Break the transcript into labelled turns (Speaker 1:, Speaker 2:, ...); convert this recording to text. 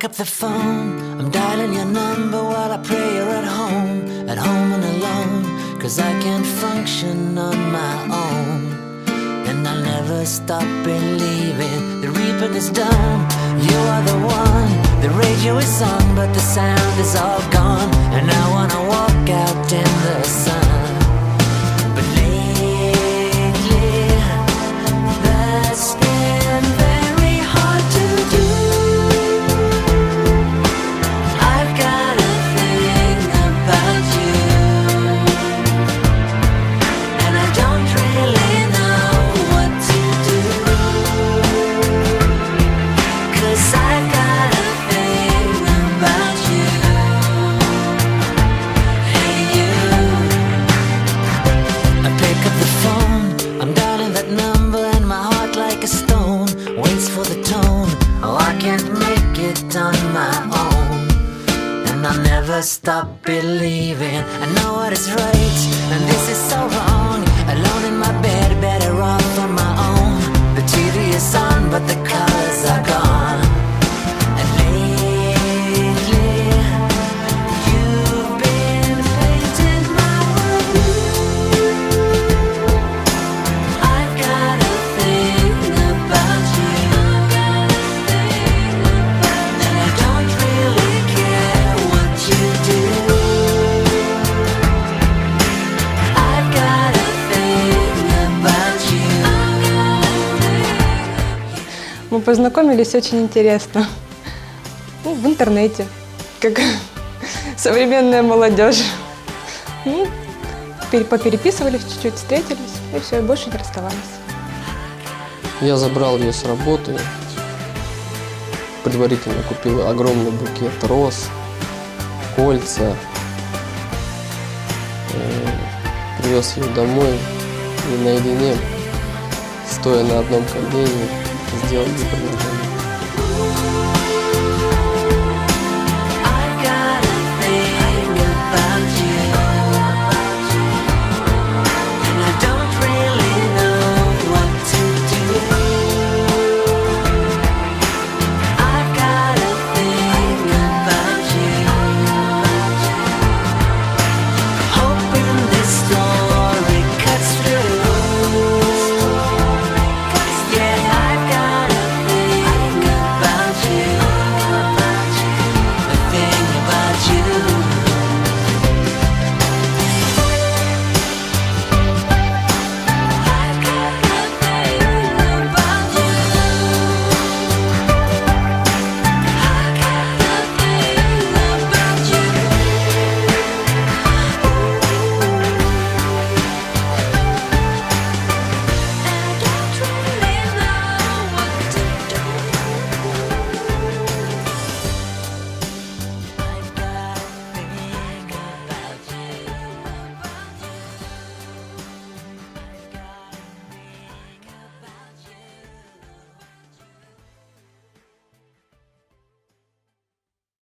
Speaker 1: up the phone, I'm dialing your number while I pray you're at home and alone. 'Cause I can't function on my own, and I'll never stop believing the reaping is done. You are the one, the radio is on, but the sound is all gone, and I wanna walk out in the sun. But lately, that's been very hard to do. I've got a thing about you, and I don't really know what to do. 'Cause I've got a thing about you. Hey you. I pick up the phone, I'm dialing that number, and my heart like a stone waits for the tone. Oh, I can't make it on my own, and I'll never stop believing I know what is right, and this is so wrong. Alone in my bed, better off on my own. The TV is on, but the colors are gone. And lately, you've been painting my world blue. I've got a thing about you, and I don't really care what you do. I've got a thing about you.
Speaker 2: Мы познакомились очень интересно. Ну, в интернете, как современная молодежь. Ну, попереписывались чуть-чуть, встретились, и все, и больше не расставались.
Speaker 3: Я забрал ее с работы, предварительно купил огромный букет роз, кольца, привез ее домой и наедине, стоя на одном колене, сделал ей предложение.